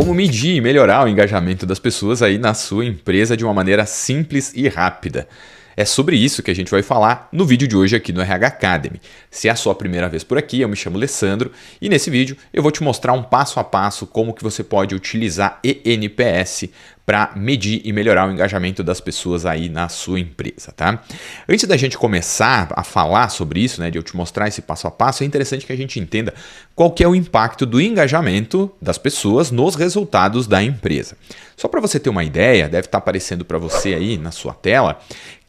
como medir e melhorar o engajamento das pessoas aí na sua empresa de uma maneira simples e rápida. É sobre isso que a gente vai falar no vídeo de hoje aqui no RH Academy. Se é a sua primeira vez por aqui, eu me chamo Alessandro e nesse vídeo eu vou te mostrar um passo a passo como que você pode utilizar eNPS para medir e melhorar o engajamento das pessoas aí na sua empresa, tá? Antes da gente começar a falar sobre isso, né, de eu te mostrar esse passo a passo, é interessante que a gente entenda qual que é o impacto do engajamento das pessoas nos resultados da empresa. Só para você ter uma ideia, deve estar aparecendo para você aí na sua tela,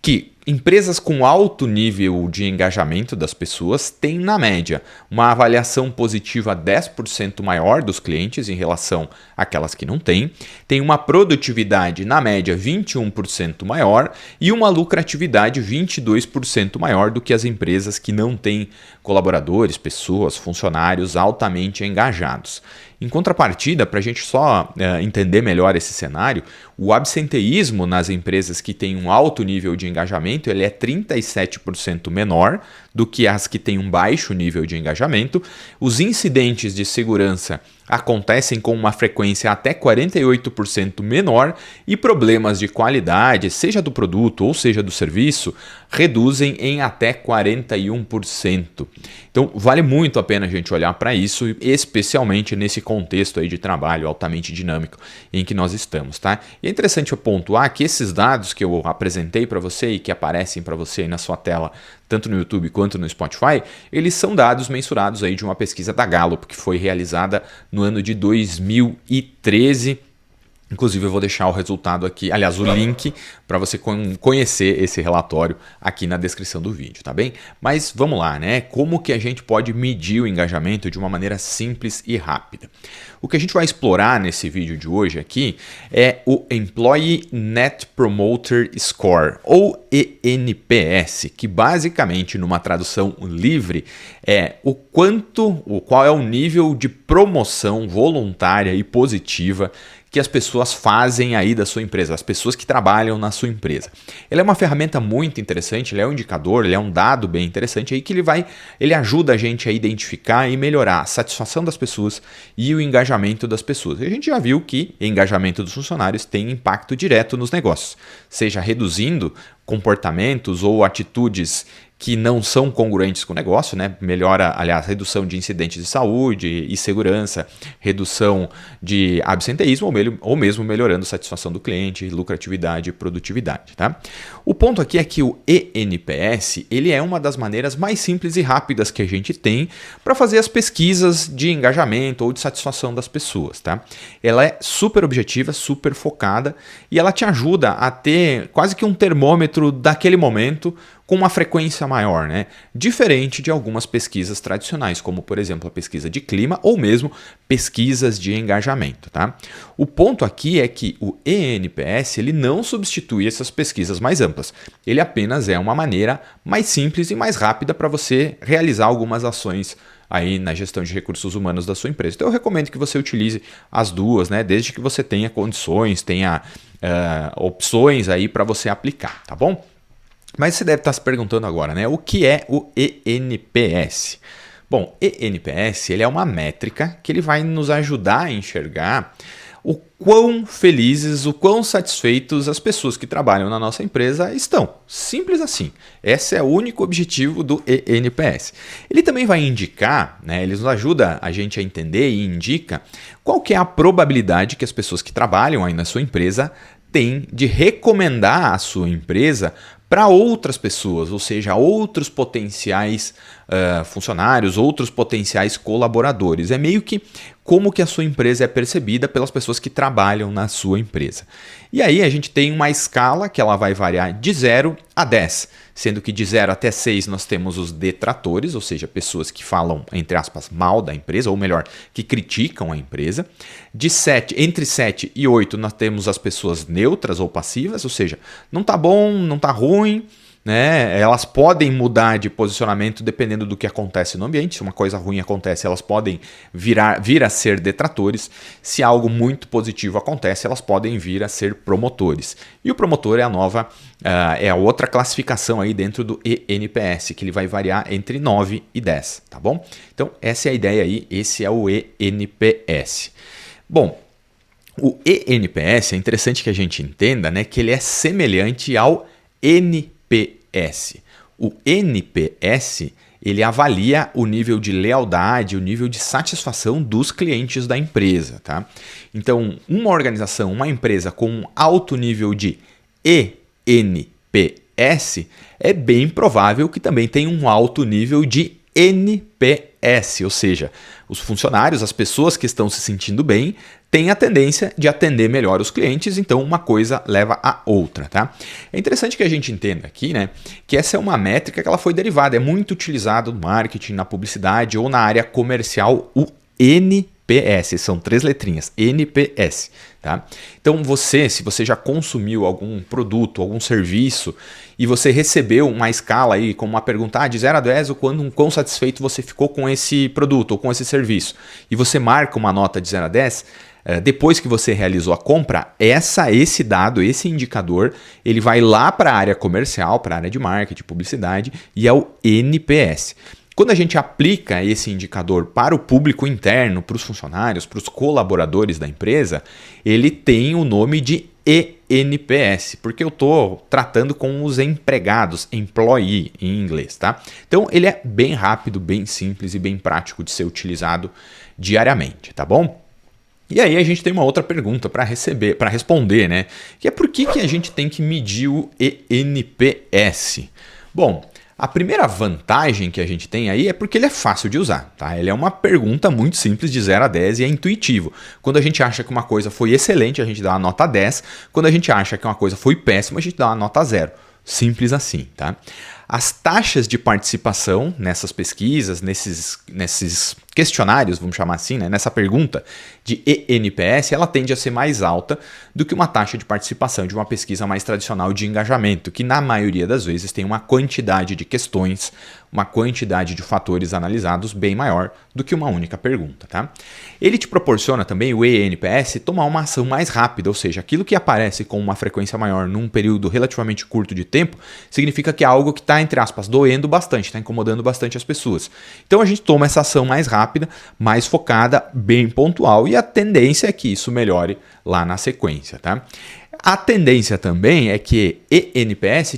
que empresas com alto nível de engajamento das pessoas têm, na média, uma avaliação positiva 10% maior dos clientes em relação àquelas que não têm, tem uma produtividade, na média, 21% maior e uma lucratividade 22% maior do que as empresas que não têm colaboradores, pessoas, funcionários altamente engajados. Em contrapartida, para a gente só entender melhor esse cenário, o absenteísmo nas empresas que têm um alto nível de engajamento ele é 37% menor do que as que têm um baixo nível de engajamento. Os incidentes de segurança acontecem com uma frequência até 48% menor e problemas de qualidade, seja do produto ou seja do serviço, reduzem em até 41%. Então, vale muito a pena a gente olhar para isso, especialmente nesse contexto aí de trabalho altamente dinâmico em que nós estamos, tá? E é interessante eu pontuar que esses dados que eu apresentei para você e que aparecem para você aí na sua tela, tanto no YouTube quanto no Spotify, eles são dados mensurados aí de uma pesquisa da Gallup que foi realizada no ano de 2013. Inclusive eu vou deixar o resultado aqui, aliás, o link para você conhecer esse relatório aqui na descrição do vídeo, tá bem? Mas vamos lá, né? Como que a gente pode medir o engajamento de uma maneira simples e rápida? O que a gente vai explorar nesse vídeo de hoje aqui é o Employee Net Promoter Score, ou eNPS, que basicamente, numa tradução livre, é qual é o nível de promoção voluntária e positiva que as pessoas fazem aí da sua empresa, as pessoas que trabalham na sua empresa. Ele é uma ferramenta muito interessante, ele é um indicador, ele é um dado bem interessante aí que ele ajuda a gente a identificar e melhorar a satisfação das pessoas e o engajamento das pessoas. E a gente já viu que o engajamento dos funcionários tem impacto direto nos negócios, seja reduzindo comportamentos ou atitudes que não são congruentes com o negócio, né? Melhora, aliás, redução de incidentes de saúde e segurança, redução de absenteísmo ou mesmo melhorando a satisfação do cliente, lucratividade e produtividade, tá? O ponto aqui é que o eNPS ele é uma das maneiras mais simples e rápidas que a gente tem para fazer as pesquisas de engajamento ou de satisfação das pessoas, tá? Ela é super objetiva, super focada e ela te ajuda a ter quase que um termômetro daquele momento com uma frequência maior, né? Diferente de algumas pesquisas tradicionais, como por exemplo a pesquisa de clima ou mesmo pesquisas de engajamento, tá? O ponto aqui é que o eNPS ele não substitui essas pesquisas mais amplas, ele apenas é uma maneira mais simples e mais rápida para você realizar algumas ações aí na gestão de recursos humanos da sua empresa. Então eu recomendo que você utilize as duas, né? Desde que você tenha condições, tenha opções aí para você aplicar, tá bom? Mas você deve estar se perguntando agora, né? O que é o eNPS? Bom, eNPS ele é uma métrica que ele vai nos ajudar a enxergar o quão felizes, o quão satisfeitos as pessoas que trabalham na nossa empresa estão. Simples assim. Esse é o único objetivo do eNPS. Ele também vai indicar, né? Ele nos ajuda a gente a entender e indica qual que é a probabilidade que as pessoas que trabalham aí na sua empresa têm de recomendar a sua empresa para outras pessoas, ou seja, outros potenciais funcionários, outros potenciais colaboradores. É meio que como que a sua empresa é percebida pelas pessoas que trabalham na sua empresa. E aí a gente tem uma escala que ela vai variar de 0 a 10, sendo que de 0 até 6 nós temos os detratores, ou seja, pessoas que falam, entre aspas, mal da empresa, ou melhor, que criticam a empresa. Entre 7 e 8 nós temos as pessoas neutras ou passivas, ou seja, não tá bom, não tá ruim, né? Elas podem mudar de posicionamento dependendo do que acontece no ambiente. Se uma coisa ruim acontece, elas podem vir a ser detratores. Se algo muito positivo acontece, elas podem vir a ser promotores. E o promotor é a outra classificação aí dentro do eNPS, que ele vai variar entre 9 e 10, tá bom? Então, essa é a ideia aí, esse é o eNPS. Bom, O eNPS é interessante que a gente entenda, né, que ele é semelhante ao NPS. O NPS ele avalia o nível de lealdade, o nível de satisfação dos clientes da empresa, tá? Então, uma organização, uma empresa com um alto nível de eNPS é bem provável que também tenha um alto nível de NPS, ou seja, os funcionários, as pessoas que estão se sentindo bem, têm a tendência de atender melhor os clientes, então uma coisa leva a outra, tá? É interessante que a gente entenda aqui, né, que essa é uma métrica que ela foi derivada, é muito utilizada no marketing, na publicidade ou na área comercial, o NPS, são 3 letrinhas, NPS, tá? Então se você já consumiu algum produto, algum serviço e você recebeu uma escala aí com uma pergunta de 0 a 10 o quão satisfeito você ficou com esse produto ou com esse serviço e você marca uma nota de 0 a 10, depois que você realizou a compra, esse dado, esse indicador, ele vai lá para a área comercial, para a área de marketing, publicidade e é o NPS. Quando a gente aplica esse indicador para o público interno, para os funcionários, para os colaboradores da empresa, ele tem o nome de eNPS, porque eu estou tratando com os empregados, employee em inglês, tá? Então ele é bem rápido, bem simples e bem prático de ser utilizado diariamente, tá bom? E aí a gente tem uma outra pergunta para responder, né? Que é por que a gente tem que medir o eNPS? Bom, a primeira vantagem que a gente tem aí é porque ele é fácil de usar, tá? Ele é uma pergunta muito simples de 0 a 10 e é intuitivo. Quando a gente acha que uma coisa foi excelente, a gente dá uma nota 10. Quando a gente acha que uma coisa foi péssima, a gente dá uma nota 0. Simples assim, tá? As taxas de participação nessas pesquisas, nesses questionários, vamos chamar assim, né? Nessa pergunta de eNPS, ela tende a ser mais alta do que uma taxa de participação de uma pesquisa mais tradicional de engajamento, que na maioria das vezes tem uma quantidade de questões, uma quantidade de fatores analisados bem maior do que uma única pergunta, tá? Ele te proporciona também, o eNPS, tomar uma ação mais rápida, ou seja, aquilo que aparece com uma frequência maior num período relativamente curto de tempo, significa que é algo que está, entre aspas, doendo bastante, está incomodando bastante as pessoas. Então a gente toma essa ação mais rápida, mais focada, bem pontual, e a tendência é que isso melhore lá na sequência, tá? A tendência também é que eNPS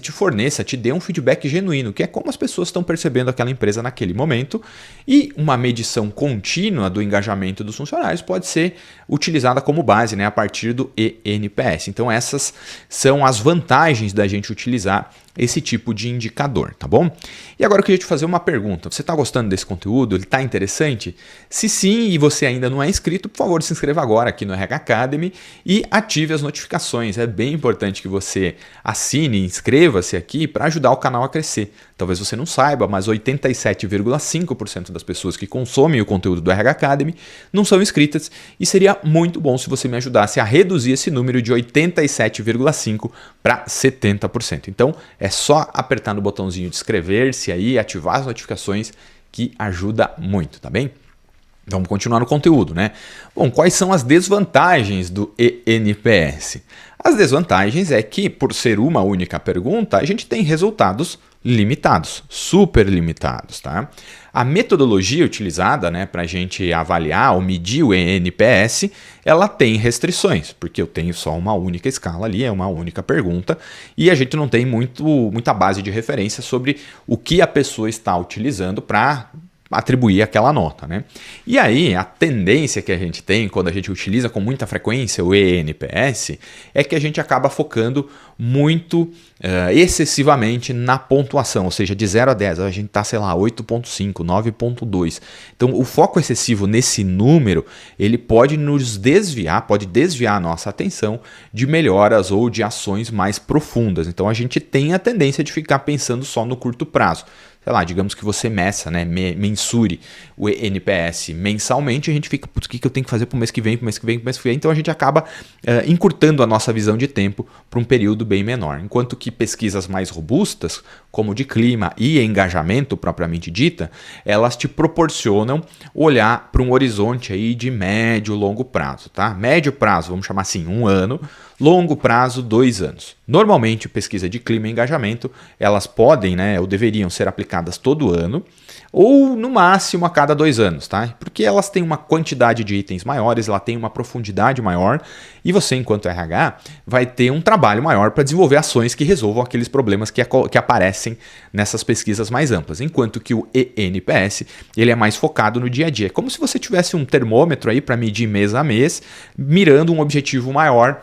te dê um feedback genuíno, que é como as pessoas estão percebendo aquela empresa naquele momento, e uma medição contínua do engajamento dos funcionários pode ser utilizada como base, né, a partir do eNPS. Então essas são as vantagens da gente utilizar esse tipo de indicador, tá bom? E agora eu queria te fazer uma pergunta. Você está gostando desse conteúdo? Ele está interessante? Se sim e você ainda não é inscrito, por favor, se inscreva agora aqui no RH Academy e ative as notificações. É bem importante que você assine e inscreva-se aqui para ajudar o canal a crescer. Talvez você não saiba, mas 87,5% das pessoas que consomem o conteúdo do RH Academy não são inscritas e seria muito bom se você me ajudasse a reduzir esse número de 87,5% para 70%. Então, é só apertar no botãozinho de inscrever-se aí, ativar as notificações, que ajuda muito, tá bem? Então, vamos continuar no conteúdo, né? Bom, quais são as desvantagens do eNPS? As desvantagens é que, por ser uma única pergunta, a gente tem resultados limitados, super limitados, tá? A metodologia utilizada, né, para a gente avaliar ou medir o eNPS, ela tem restrições, porque eu tenho só uma única escala ali, é uma única pergunta, e a gente não tem muita base de referência sobre o que a pessoa está utilizando para atribuir aquela nota, né? E aí, a tendência que a gente tem quando a gente utiliza com muita frequência o eNPS é que a gente acaba focando muito excessivamente na pontuação, ou seja, de 0 a 10, a gente está, sei lá, 8.5, 9.2. Então, o foco excessivo nesse número, ele pode desviar a nossa atenção de melhoras ou de ações mais profundas. Então, a gente tem a tendência de ficar pensando só no curto prazo. Sei lá, digamos que você meça, né, mensure o eNPS mensalmente, a gente fica, putz, o que eu tenho que fazer para o mês que vem, então a gente acaba encurtando a nossa visão de tempo para um período bem menor. Enquanto que pesquisas mais robustas, como de clima e engajamento propriamente dita, elas te proporcionam olhar para um horizonte aí de médio e longo prazo, tá? Médio prazo, vamos chamar assim, 1 ano, Longo prazo, 2 anos. Normalmente, pesquisa de clima e engajamento, elas podem, né, ou deveriam ser aplicadas todo ano, ou no máximo a cada 2 anos, tá? Porque elas têm uma quantidade de itens maiores, ela tem uma profundidade maior, e você, enquanto RH, vai ter um trabalho maior para desenvolver ações que resolvam aqueles problemas que aparecem nessas pesquisas mais amplas. Enquanto que o ENPS, ele é mais focado no dia a dia. É como se você tivesse um termômetro aí para medir mês a mês, mirando um objetivo maior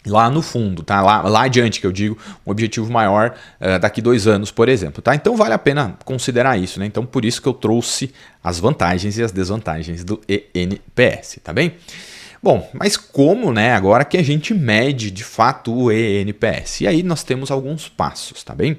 lá no fundo, tá? Lá adiante, que eu digo, um objetivo maior daqui 2 anos, por exemplo, tá? Então vale a pena considerar isso, né? Então por isso que eu trouxe as vantagens e as desvantagens do ENPS, tá bem? Bom, mas como, né, agora que a gente mede de fato o ENPS? E aí nós temos alguns passos, tá bem?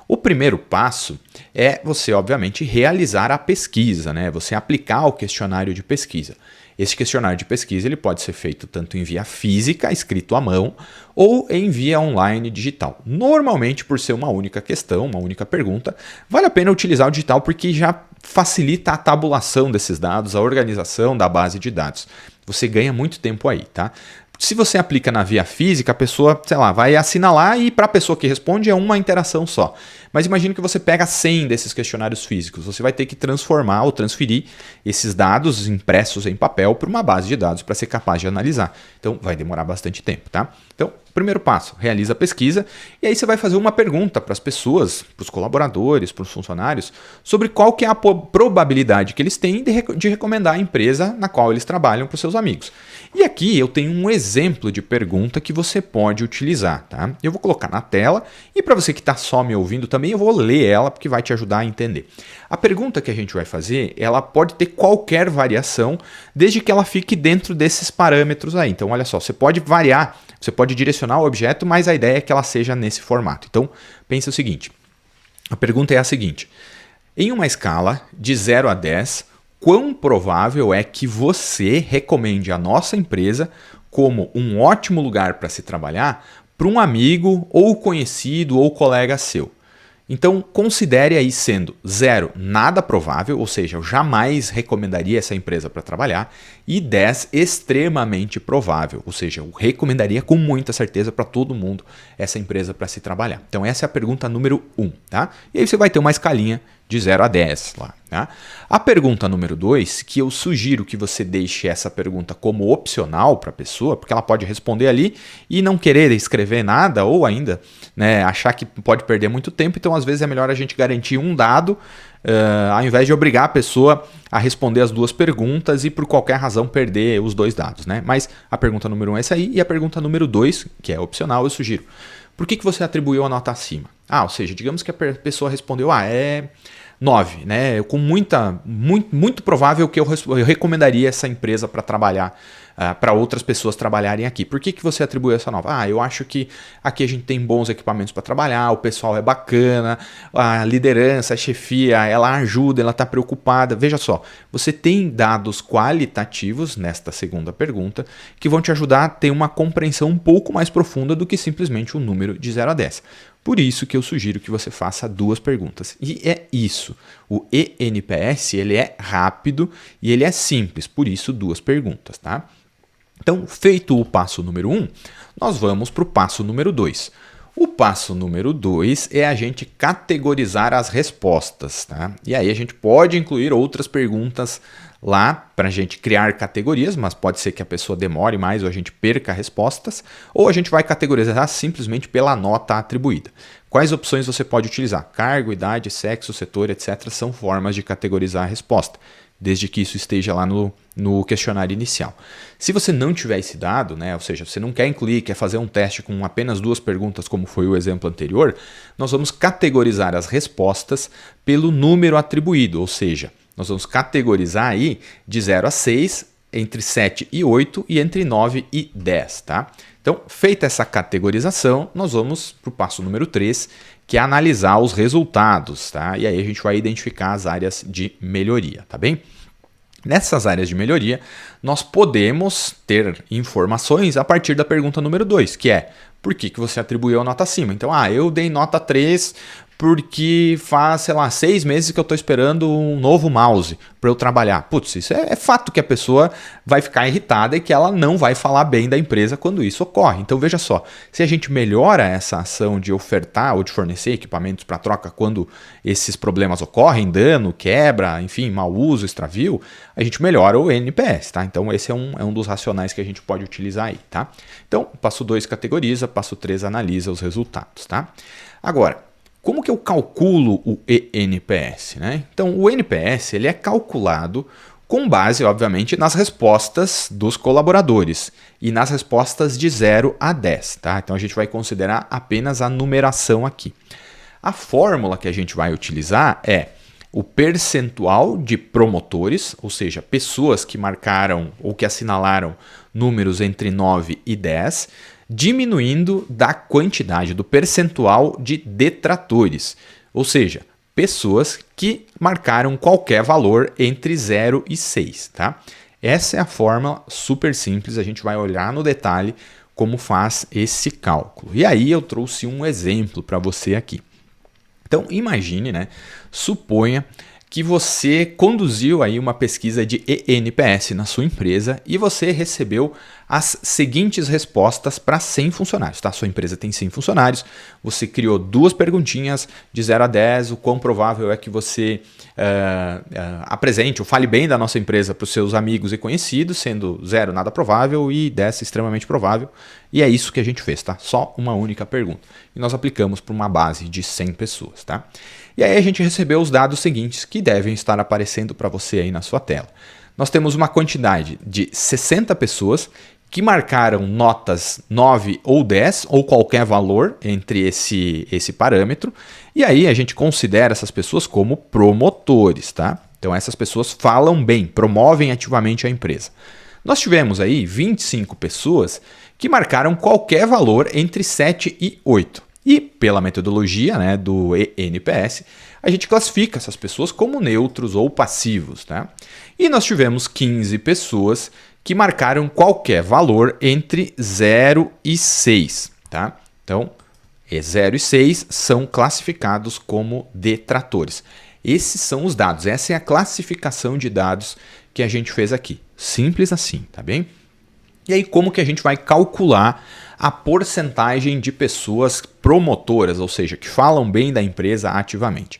O primeiro passo é você, obviamente, realizar a pesquisa, né? Você aplicar o questionário de pesquisa. Esse questionário de pesquisa ele pode ser feito tanto em via física, escrito à mão, ou em via online digital. Normalmente, por ser uma única questão, uma única pergunta, vale a pena utilizar o digital porque já facilita a tabulação desses dados, a organização da base de dados. Você ganha muito tempo aí, tá? Se você aplica na via física, a pessoa, sei lá, vai assinalar e para a pessoa que responde é uma interação só. Mas imagine que você pega 100 desses questionários físicos. Você vai ter que transformar ou transferir esses dados impressos em papel para uma base de dados para ser capaz de analisar. Então vai demorar bastante tempo, tá? Então, primeiro passo, realiza a pesquisa e aí você vai fazer uma pergunta para as pessoas, para os colaboradores, para os funcionários, sobre qual que é a probabilidade que eles têm de recomendar a empresa na qual eles trabalham para os seus amigos. E aqui eu tenho um exemplo de pergunta que você pode utilizar, tá? Eu vou colocar na tela e para você que está só me ouvindo também eu vou ler ela porque vai te ajudar a entender. A pergunta que a gente vai fazer, ela pode ter qualquer variação desde que ela fique dentro desses parâmetros aí. Então olha só, você pode variar, você pode direcionar o objeto, mas a ideia é que ela seja nesse formato. Então pense o seguinte, a pergunta é a seguinte, em uma escala de 0 a 10, quão provável é que você recomende a nossa empresa como um ótimo lugar para se trabalhar para um amigo ou conhecido ou colega seu? Então, considere aí sendo 0, nada provável, ou seja, eu jamais recomendaria essa empresa para trabalhar, e 10, extremamente provável, ou seja, eu recomendaria com muita certeza para todo mundo essa empresa para se trabalhar. Então, essa é a pergunta número 1, tá? E aí você vai ter uma escalinha de 0 a 10 lá, tá? A pergunta número 2, que eu sugiro que você deixe essa pergunta como opcional para a pessoa, porque ela pode responder ali e não querer escrever nada, ou ainda, né, achar que pode perder muito tempo, então às vezes é melhor a gente garantir um dado, ao invés de obrigar a pessoa a responder as 2 perguntas e por qualquer razão perder os 2 dados, né? Mas a pergunta número 1 é essa aí, e a pergunta número 2, que é opcional, eu sugiro. Por que você atribuiu a nota acima? Ou seja, digamos que a pessoa respondeu, é 9, né? Muito provável que eu recomendaria essa empresa para trabalhar, para outras pessoas trabalharem aqui. Por que você atribuiu essa nota? Eu acho que aqui a gente tem bons equipamentos para trabalhar, o pessoal é bacana, a liderança, a chefia, ela ajuda, ela está preocupada. Veja só, você tem dados qualitativos nesta segunda pergunta que vão te ajudar a ter uma compreensão um pouco mais profunda do que simplesmente um número de 0 a 10. Por isso que eu sugiro que você faça 2 perguntas. E é isso. O ENPS ele é rápido e ele é simples, por isso 2 perguntas, tá? Então, feito o passo número 1, nós vamos para o passo número 2. O passo número 2 é a gente categorizar as respostas, tá? E aí a gente pode incluir outras perguntas lá para a gente criar categorias, mas pode ser que a pessoa demore mais ou a gente perca respostas, ou a gente vai categorizar simplesmente pela nota atribuída. Quais opções você pode utilizar? Cargo, idade, sexo, setor, etc. são formas de categorizar a resposta, desde que isso esteja lá no questionário inicial. Se você não tiver esse dado, né, ou seja, você não quer incluir, quer fazer um teste com apenas 2 perguntas, como foi o exemplo anterior, nós vamos categorizar as respostas pelo número atribuído, ou seja, nós vamos categorizar aí de 0 a 6, entre 7 e 8 e entre 9 e 10, tá? Então, feita essa categorização, nós vamos para o passo número 3, que é analisar os resultados, tá? E aí a gente vai identificar as áreas de melhoria, tá bem? Nessas áreas de melhoria, nós podemos ter informações a partir da pergunta número 2, que é por que você atribuiu a nota acima? Então, eu dei nota 3 porque faz, sei lá, 6 meses que eu estou esperando um novo mouse para eu trabalhar. Putz, isso é fato que a pessoa vai ficar irritada e que ela não vai falar bem da empresa quando isso ocorre. Então veja só, se a gente melhora essa ação de ofertar ou de fornecer equipamentos para troca quando esses problemas ocorrem, dano, quebra, enfim, mau uso, extravio, a gente melhora o NPS, tá? Então esse é um dos racionais que a gente pode utilizar aí, tá? Então, passo 2 categoriza, passo 3 analisa os resultados, tá? Agora, como que eu calculo o eNPS, né? Então, o NPS ele é calculado com base, obviamente, nas respostas dos colaboradores e nas respostas de 0 a 10, tá? Então, a gente vai considerar apenas a numeração aqui. A fórmula que a gente vai utilizar é o percentual de promotores, ou seja, pessoas que marcaram ou que assinalaram números entre 9 e 10, diminuindo da quantidade, do percentual de detratores, ou seja, pessoas que marcaram qualquer valor entre 0 e 6. Tá? Essa é a fórmula super simples, a gente vai olhar no detalhe como faz esse cálculo. E aí eu trouxe um exemplo para você aqui. Então imagine, né? Suponha que você conduziu aí uma pesquisa de eNPS na sua empresa e você recebeu as seguintes respostas para 100 funcionários. Tá? Sua empresa tem 100 funcionários, você criou 2 perguntinhas de 0 a 10, o quão provável é que você apresente ou fale bem da nossa empresa para os seus amigos e conhecidos, sendo 0 nada provável e 10 extremamente provável. E é isso que a gente fez, tá? Só uma única pergunta. E nós aplicamos para uma base de 100 pessoas, tá? E aí a gente recebeu os dados seguintes que devem estar aparecendo para você aí na sua tela. Nós temos uma quantidade de 60 pessoas que marcaram notas 9 ou 10 ou qualquer valor entre esse parâmetro. E aí a gente considera essas pessoas como promotores, tá? Então essas pessoas falam bem, promovem ativamente a empresa. Nós tivemos aí 25 pessoas que marcaram qualquer valor entre 7 e 8. E pela metodologia, né, do eNPS, a gente classifica essas pessoas como neutros ou passivos. Tá? E nós tivemos 15 pessoas que marcaram qualquer valor entre 0 e 6. Tá? Então, 0 e 6 são classificados como detratores. Esses são os dados, essa é a classificação de dados que a gente fez aqui. Simples assim, tá bem? E aí, como que a gente vai calcular a porcentagem de pessoas promotoras, ou seja, que falam bem da empresa ativamente?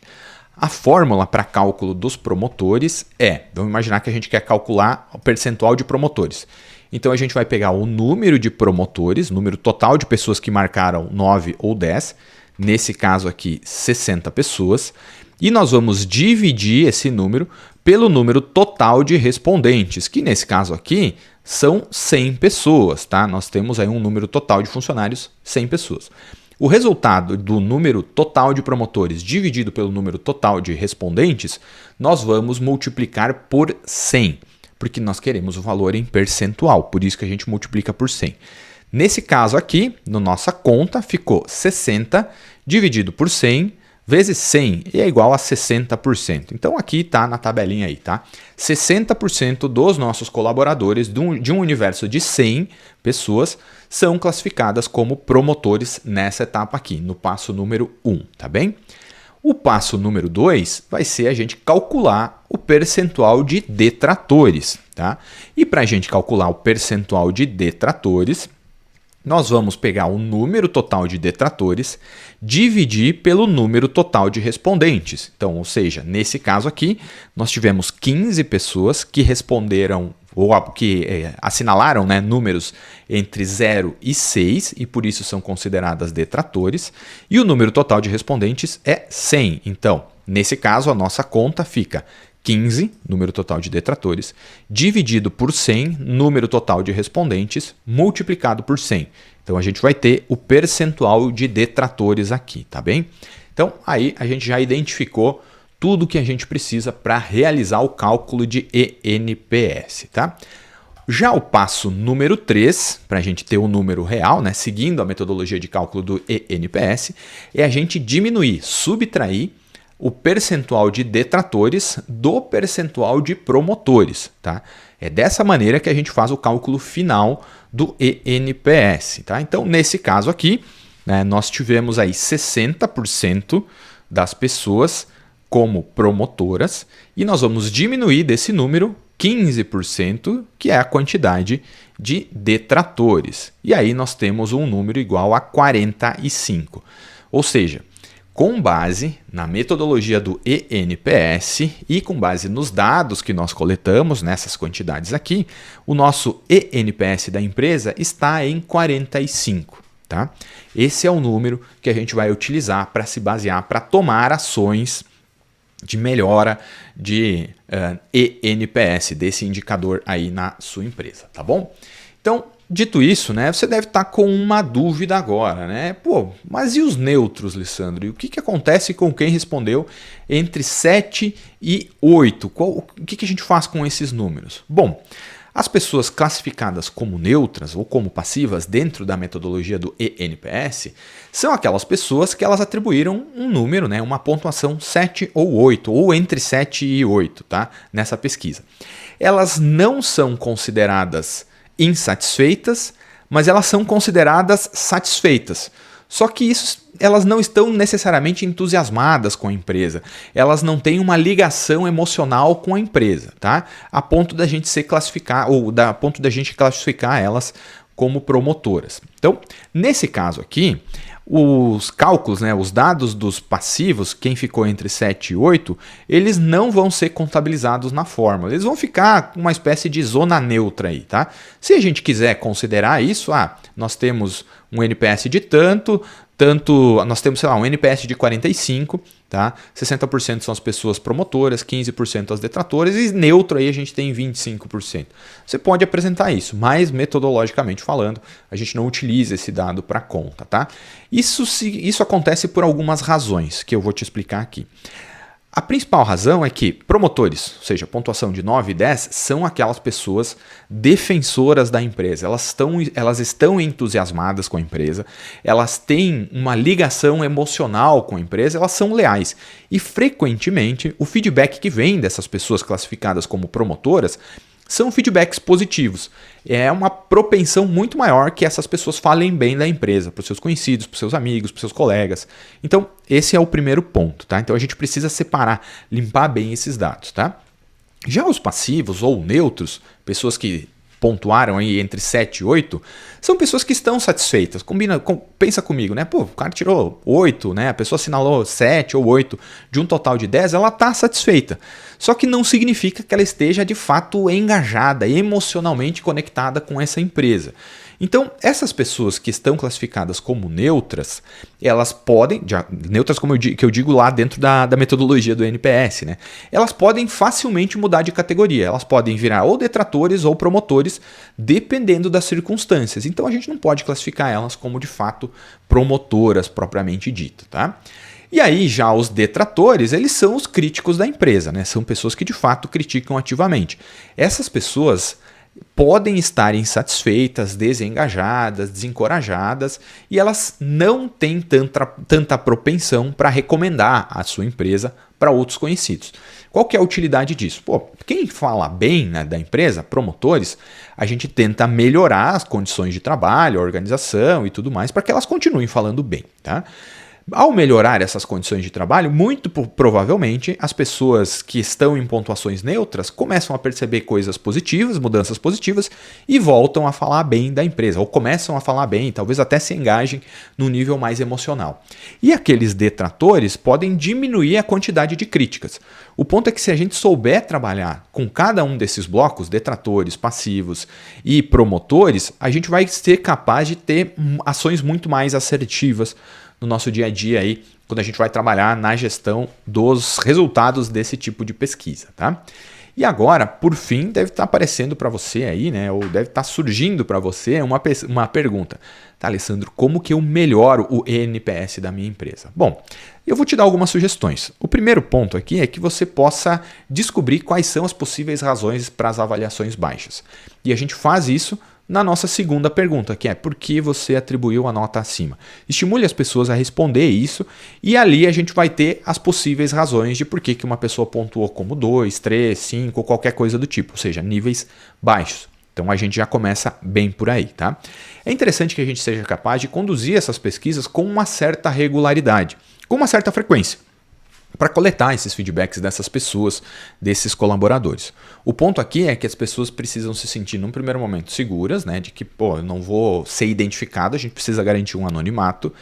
A fórmula para cálculo dos promotores vamos imaginar que a gente quer calcular o percentual de promotores. Então a gente vai pegar o número de promotores, número total de pessoas que marcaram 9 ou 10, nesse caso aqui 60 pessoas, e nós vamos dividir esse número pelo número total de respondentes, que nesse caso aqui são 100 pessoas, tá? Nós temos aí um número total de funcionários, 100 pessoas. O resultado do número total de promotores dividido pelo número total de respondentes, nós vamos multiplicar por 100, porque nós queremos o valor em percentual, por isso que a gente multiplica por 100. Nesse caso aqui, na nossa conta, ficou 60 dividido por 100 vezes 100 é igual a 60%. Então aqui está na tabelinha aí, tá? 60% dos nossos colaboradores de um universo de 100 pessoas são classificadas como promotores nessa etapa aqui, no passo número 1, tá bem? O passo número 2 vai ser a gente calcular o percentual de detratores, tá? E para a gente calcular o percentual de detratores, nós vamos pegar o número total de detratores, dividir pelo número total de respondentes. Então, ou seja, nesse caso aqui, nós tivemos 15 pessoas que responderam ou que assinalaram, né, números entre 0 e 6 e por isso são consideradas detratores. E o número total de respondentes é 100. Então, nesse caso, a nossa conta fica 15, número total de detratores, dividido por 100, número total de respondentes, multiplicado por 100. Então, a gente vai ter o percentual de detratores aqui, tá bem? Então, aí a gente já identificou tudo que a gente precisa para realizar o cálculo de eNPS, tá? Já o passo número 3, para a gente ter o número real, né, seguindo a metodologia de cálculo do eNPS, é a gente diminuir, subtrair o percentual de detratores do percentual de promotores, tá? É dessa maneira que a gente faz o cálculo final do eNPS, tá? Então, nesse caso aqui, né, nós tivemos aí 60% das pessoas como promotoras e nós vamos diminuir desse número 15%, que é a quantidade de detratores. E aí nós temos um número igual a 45. Ou seja, com base na metodologia do ENPS e com base nos dados que nós coletamos nessas quantidades aqui, o nosso ENPS da empresa está em 45. Tá? Esse é o número que a gente vai utilizar para se basear, para tomar ações de melhora de ENPS, desse indicador aí na sua empresa, tá bom? Então, dito isso, né, você deve estar com uma dúvida agora, né? Pô, mas e os neutros, Lissandro? E o que acontece com quem respondeu entre 7 e 8? O que a gente faz com esses números? Bom, as pessoas classificadas como neutras ou como passivas dentro da metodologia do ENPS são aquelas pessoas que elas atribuíram um número, né, uma pontuação 7 ou 8, ou entre 7 e 8, tá, nessa pesquisa. Elas não são consideradas insatisfeitas, mas elas são consideradas satisfeitas. Só que elas não estão necessariamente entusiasmadas com a empresa. Elas não têm uma ligação emocional com a empresa, tá? A ponto da gente a ponto da gente classificar elas como promotoras. Então, nesse caso aqui, os cálculos, né, os dados dos passivos, quem ficou entre 7 e 8, eles não vão ser contabilizados na fórmula. Eles vão ficar uma espécie de zona neutra aí, tá? Se a gente quiser considerar isso, nós temos um NPS de tanto, nós temos, sei lá, um NPS de 45, tá? 60% são as pessoas promotoras, 15% as detratoras e neutro aí a gente tem 25%. Você pode apresentar isso, mas metodologicamente falando, a gente não utiliza esse dado para conta, tá? Isso acontece por algumas razões que eu vou te explicar aqui. A principal razão é que promotores, ou seja, pontuação de 9 e 10, são aquelas pessoas defensoras da empresa. Elas estão entusiasmadas com a empresa, elas têm uma ligação emocional com a empresa, elas são leais. E frequentemente o feedback que vem dessas pessoas classificadas como promotoras são feedbacks positivos. É uma propensão muito maior que essas pessoas falem bem da empresa, para os seus conhecidos, para os seus amigos, para os seus colegas. Então, esse é o primeiro ponto, tá? Então, a gente precisa separar, limpar bem esses dados, tá? Já os passivos ou neutros, pessoas que pontuaram aí entre 7 e 8, são pessoas que estão satisfeitas. Pensa comigo, né? Pô, o cara tirou 8, né? A pessoa assinalou 7 ou 8 de um total de 10, ela está satisfeita. Só que não significa que ela esteja de fato engajada, emocionalmente conectada com essa empresa. Então, essas pessoas que estão classificadas como neutras, elas podem, neutras como que eu digo lá dentro da metodologia do NPS, né? Elas podem facilmente mudar de categoria, elas podem virar ou detratores ou promotores, dependendo das circunstâncias. Então, a gente não pode classificar elas como, de fato, promotoras propriamente dito, tá? E aí, já os detratores, eles são os críticos da empresa, né? São pessoas que, de fato, criticam ativamente. Essas pessoas podem estar insatisfeitas, desengajadas, desencorajadas e elas não têm tanta propensão para recomendar a sua empresa para outros conhecidos. Qual que é a utilidade disso? Pô, quem fala bem, né, da empresa, promotores, a gente tenta melhorar as condições de trabalho, a organização e tudo mais para que elas continuem falando bem, tá? Ao melhorar essas condições de trabalho, muito provavelmente as pessoas que estão em pontuações neutras começam a perceber coisas positivas, mudanças positivas e voltam a falar bem da empresa, ou começam a falar bem, talvez até se engajem no nível mais emocional. E aqueles detratores podem diminuir a quantidade de críticas. O ponto é que se a gente souber trabalhar com cada um desses blocos, detratores, passivos e promotores, a gente vai ser capaz de ter ações muito mais assertivas no nosso dia a dia aí, quando a gente vai trabalhar na gestão dos resultados desse tipo de pesquisa, tá? E agora, por fim, deve estar aparecendo para você aí, né, ou deve estar surgindo para você uma pergunta. Tá, Alessandro, como que eu melhoro o ENPS da minha empresa? Bom, eu vou te dar algumas sugestões. O primeiro ponto aqui é que você possa descobrir quais são as possíveis razões para as avaliações baixas. E a gente faz isso na nossa segunda pergunta, que é por que você atribuiu a nota acima? Estimule as pessoas a responder isso e ali a gente vai ter as possíveis razões de por que uma pessoa pontuou como 2, 3, 5 ou qualquer coisa do tipo, ou seja, níveis baixos. Então a gente já começa bem por aí, tá? É interessante que a gente seja capaz de conduzir essas pesquisas com uma certa regularidade, com uma certa frequência. para coletar esses feedbacks dessas pessoas, desses colaboradores. O ponto aqui é que as pessoas precisam se sentir, num primeiro momento, seguras, né, de que, pô, eu não vou ser identificado, a gente precisa garantir um anonimato.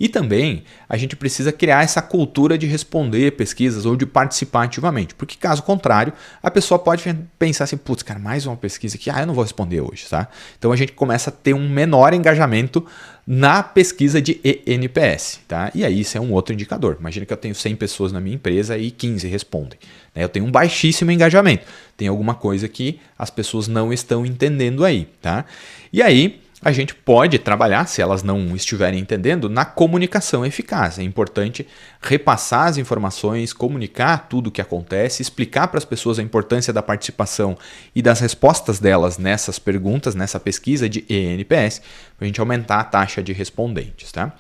E também a gente precisa criar essa cultura de responder pesquisas ou de participar ativamente, porque caso contrário, a pessoa pode pensar assim, putz, cara, mais uma pesquisa aqui, eu não vou responder hoje, tá? Então a gente começa a ter um menor engajamento na pesquisa de eNPS, tá? E aí isso é um outro indicador. Imagina que eu tenho 100 pessoas na minha empresa e 15 respondem, né? Eu tenho um baixíssimo engajamento. Tem alguma coisa que as pessoas não estão entendendo aí, tá? E aí a gente pode trabalhar, se elas não estiverem entendendo, na comunicação eficaz. É importante repassar as informações, comunicar tudo o que acontece, explicar para as pessoas a importância da participação e das respostas delas nessas perguntas, nessa pesquisa de eNPS, para a gente aumentar a taxa de respondentes, tá?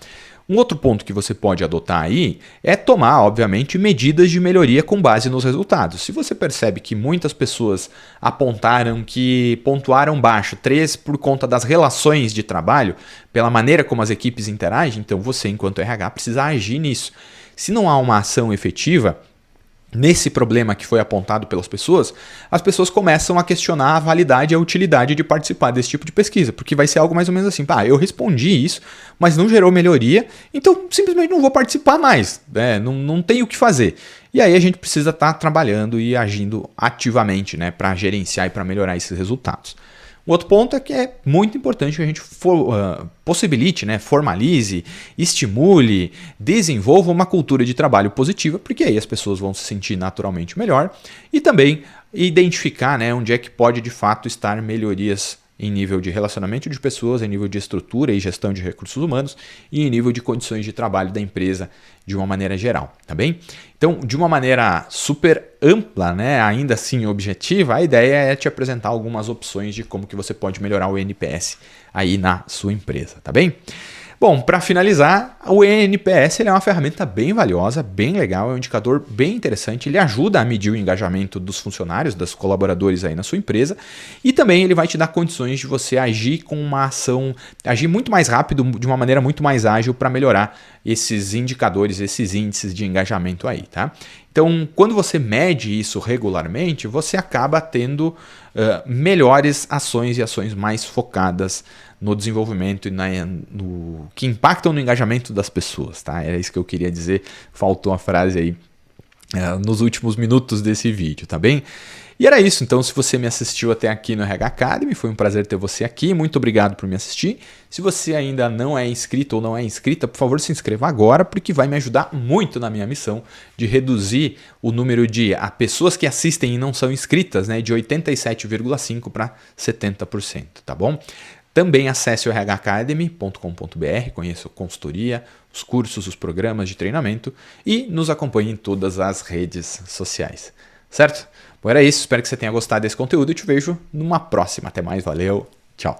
Um outro ponto que você pode adotar aí é tomar, obviamente, medidas de melhoria com base nos resultados. Se você percebe que muitas pessoas apontaram que pontuaram baixo, 3 por conta das relações de trabalho, pela maneira como as equipes interagem, então você, enquanto RH, precisa agir nisso. Se não há uma ação efetiva nesse problema que foi apontado pelas pessoas, as pessoas começam a questionar a validade e a utilidade de participar desse tipo de pesquisa, porque vai ser algo mais ou menos assim, eu respondi isso, mas não gerou melhoria, então simplesmente não vou participar mais, né? Não tenho o que fazer. E aí a gente precisa estar trabalhando e agindo ativamente, né, para gerenciar e para melhorar esses resultados. O outro ponto é que é muito importante que a gente possibilite, né, formalize, estimule, desenvolva uma cultura de trabalho positiva, porque aí as pessoas vão se sentir naturalmente melhor e também identificar, né, onde é que pode de fato estar melhorias em nível de relacionamento de pessoas, em nível de estrutura e gestão de recursos humanos e em nível de condições de trabalho da empresa de uma maneira geral, tá bem? Então, de uma maneira super ampla, né, ainda assim objetiva, a ideia é te apresentar algumas opções de como que você pode melhorar o eNPS aí na sua empresa, tá bem? Bom, para finalizar, o eNPS ele é uma ferramenta bem valiosa, bem legal, é um indicador bem interessante, ele ajuda a medir o engajamento dos funcionários, dos colaboradores aí na sua empresa e também ele vai te dar condições de você agir com uma ação, agir muito mais rápido, de uma maneira muito mais ágil para melhorar esses indicadores, esses índices de engajamento aí, tá? Então, quando você mede isso regularmente, você acaba tendo melhores ações e ações mais focadas no desenvolvimento e no que impactam no engajamento das pessoas, tá? Era isso que eu queria dizer, faltou uma frase aí nos últimos minutos desse vídeo, tá bem? E era isso, então se você me assistiu até aqui no RH Academy, foi um prazer ter você aqui, muito obrigado por me assistir. Se você ainda não é inscrito ou não é inscrita, por favor se inscreva agora, porque vai me ajudar muito na minha missão de reduzir o número de pessoas que assistem e não são inscritas, né, de 87,5% para 70%, tá bom? Também acesse o rhacademy.com.br, conheça a consultoria, os cursos, os programas de treinamento e nos acompanhe em todas as redes sociais, certo? Bom, era isso, espero que você tenha gostado desse conteúdo e te vejo numa próxima. Até mais, valeu, tchau!